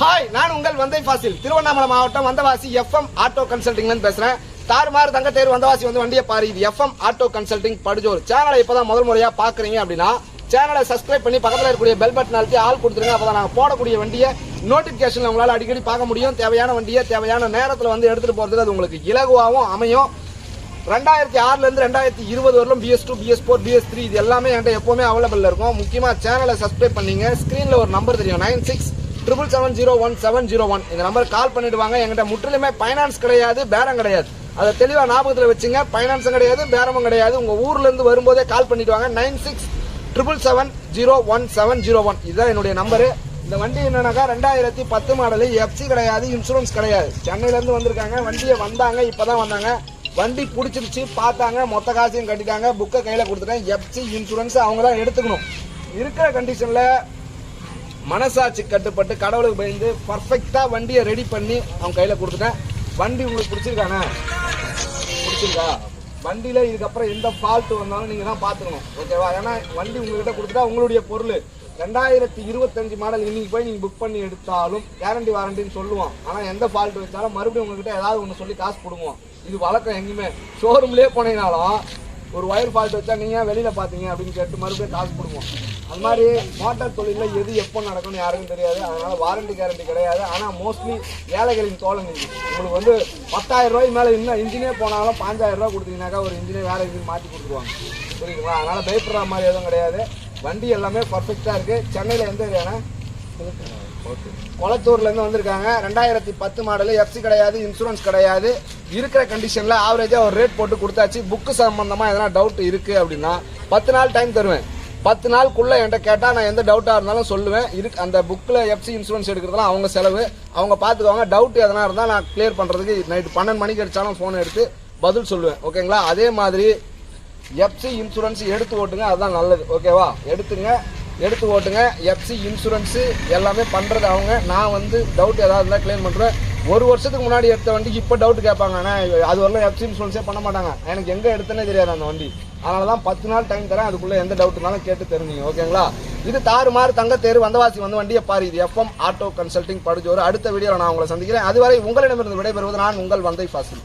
Hi, நான் உங்கள் வந்தை ஃபாசில். திருவண்ணாமலை மாவட்டம் வந்தவாசி எஃப்எம் ஆட்டோ கன்சல்டிங்ல பேசுறேன். தாறுமாறு தங்க தேர் வந்தவாசி வந்து வண்டியை பாரு. இது எஃப்எம் ஆட்டோ கன்சல்டிங் படுஜோர். சேனலை இப்பதான் முதல் முறையா பாக்குறீங்க அப்படின்னா சேனலை சப்ஸ்கிரைப் பண்ணி பக்கத்தில் இருக்கக்கூடிய பெல் பட்டன் அழுத்தி ஆள் கொடுத்துருங்க. அப்பதான் நாங்கள் போடக்கூடிய வண்டியை நோட்டிபிகேஷன்ல உங்களால் அடிக்கடி பார்க்க முடியும். தேவையான வண்டியை தேவையான நேரத்தில் வந்து எடுத்துட்டு போறதுக்கு அது உங்களுக்கு இலகுவாகவும் அமையும். 2006 இருந்து 2020 வரலும் BS2, BS4, BS3 இது எல்லாமே என்கிட்ட எப்பவுமே அவைலபிள் இருக்கும். முக்கியமா சேனலை சப்ஸ்கிரைப் பண்ணீங்க. ஸ்கிரீன்ல ஒரு நம்பர் தெரியும், 9677701701. இந்த நம்பர் கால் பண்ணிடுவாங்க. என்கிட்ட முற்றிலுமே பைனான்ஸ் கிடையாது, பேரம் கிடையாது. அதை தெளிவா ஞாபகத்தில் வச்சுங்க. பைனான்ஸும் கிடையாது, பேரமும் கிடையாது. உங்க ஊர்ல இருந்து வரும்போதே கால் பண்ணிடுவாங்க. 9677701701. இதுதான் என்னுடைய நம்பரு. இந்த வண்டி என்னன்னாக்கா 2010 மாடலு, எஃப்சி கிடையாது, இன்சூரன்ஸ் கிடையாது. சென்னையில இருந்து வந்திருக்காங்க. வண்டியை வந்தாங்க, இப்பதான் வந்தாங்க. வண்டி பிடிச்சிருச்சு, பார்த்தாங்க, மொத்த காசையும் கட்டிட்டாங்க. புக்கை கையில கொடுத்துட்டேன். எஃப்சி இன்சூரன்ஸ் அவங்க தான் எடுத்துக்கணும். இருக்கிற கண்டிஷன்ல மனசாட்சி கட்டுப்பட்டு கடவுளுக்கு பயந்து பர்ஃபெக்டா வண்டியை ரெடி பண்ணி அவங்க கையில கொடுத்துட்டேன். வண்டி உங்களுக்கு பிடிச்சிருக்கானே? பிடிச்சிருக்கா? வண்டியில இதுக்கப்புறம் எந்த ஃபால்ட் வந்தாலும் நீங்க தான் பாத்துக்கணும், ஓகேவா? ஏன்னா வண்டி உங்ககிட்ட கொடுத்துட்டா உங்களுடைய பொருள். 2025 மாடல் இன்னைக்கு போய் நீங்க புக் பண்ணி எடுத்தாலும் கேரண்டி வாரண்டின்னு சொல்லுவோம். ஆனா எந்த ஃபால்ட் வச்சாலும் மறுபடியும் உங்ககிட்ட ஏதாவது ஒன்று சொல்லி காசு கொடுவோம். இது வழக்கம். எங்கேயுமே ஷோரூம்லேயே போனீங்கனாலும் ஒரு ஒயர் ஃபால்ட் வச்சா நீங்க வெளியில பாத்தீங்க அப்படின்னு கேட்டு மறுபடியும் காசு கொடுவோம். அது மாதிரி மோட்டார் தொழில எது எப்போ நடக்கும்னு யாருக்கும் தெரியாது. அதனால வாரண்டி கேரண்டி கிடையாது. ஆனா மோஸ்ட்லி ஏழைகளின் தோழன் உங்களுக்கு வந்து 10,000 ரூபாய் மேல இன்னும் இன்ஜினே போனாலும் 5,000 ரூபாய் கொடுத்தீங்கன்னாக்கா ஒரு இன்ஜினே வேற இன்ஜின் மாற்றி கொடுத்துருவாங்க, புரியுதுங்களா? அதனால பயப்படுற மாதிரி எதுவும் கிடையாது. வண்டி எல்லாமே பர்ஃபெக்டா இருக்கு. சென்னையில எந்த ஏரியானா? கொளத்தூர்ல இருந்து வந்திருக்காங்க. 2010 மாடலு, எஃப்சி கிடையாது, இன்சூரன்ஸ் கிடையாது. இருக்கிற கண்டிஷன்ல ஆவரேஜா ஒரு ரேட் போட்டு கொடுத்தாச்சு. புக்கு சம்பந்தமா எதனா டவுட் இருக்கு அப்படின்னா 10 நாள் டைம் தருவேன். 10 நாளுக்குள்ள என்கிட்ட கேட்டா நான் எந்த டவுட்டா இருந்தாலும் சொல்லுவேன். அந்த புக்ல எஃப்சி இன்சூரன்ஸ் எடுக்கிறதுலாம் அவங்க செலவு, அவங்க பாத்துக்குவாங்க. டவுட் எதனா இருந்தா நான் கிளியர் பண்றதுக்கு நைட் 12 மணிக்கு அடிச்சாலும் போன் எடுத்து பதில் சொல்லுவேன், ஓகேங்களா? அதே மாதிரி எஃப்சி இன்சூரன்ஸ் எடுத்து ஓட்டுங்க, அதுதான் நல்லது, ஓகேவா? எடுத்து ஓட்டுங்க. எஃப்சி இன்சூரன்ஸ் எல்லாமே பண்றது அவங்க. நான் வந்து டவுட் ஏதாவது இருந்தால் கிளியர் பண்றேன். ஒரு வருஷத்துக்கு முன்னாடி எடுத்த வண்டிக்கு இப்போ டவுட் கேட்பாங்க. ஆனால் அது வரலாம் எஃப்சி இன்சூரன்ஸே பண்ண மாட்டாங்க. எனக்கு எங்க எடுத்தனே தெரியாது அந்த வண்டி. அதனால தான் 10 நாள் டைம் தரேன். அதுக்குள்ள எந்த டவுட் இருந்தாலும் கேட்டு தெரிஞ்சுங்க, ஓகேங்களா? இது தாறுமாறு தங்க தேர் வந்தவாசி வந்து வண்டியை பாரு. இது எஃப்எம் ஆட்டோ கன்சல்டிங் படுஜோர். அடுத்த வீடியோவில் நான் உங்களை சந்திக்கிறேன். அதுவரை உங்களிடமிருந்து விடைபெறுவது நான் உங்கள் வந்தை ஃபாசில்.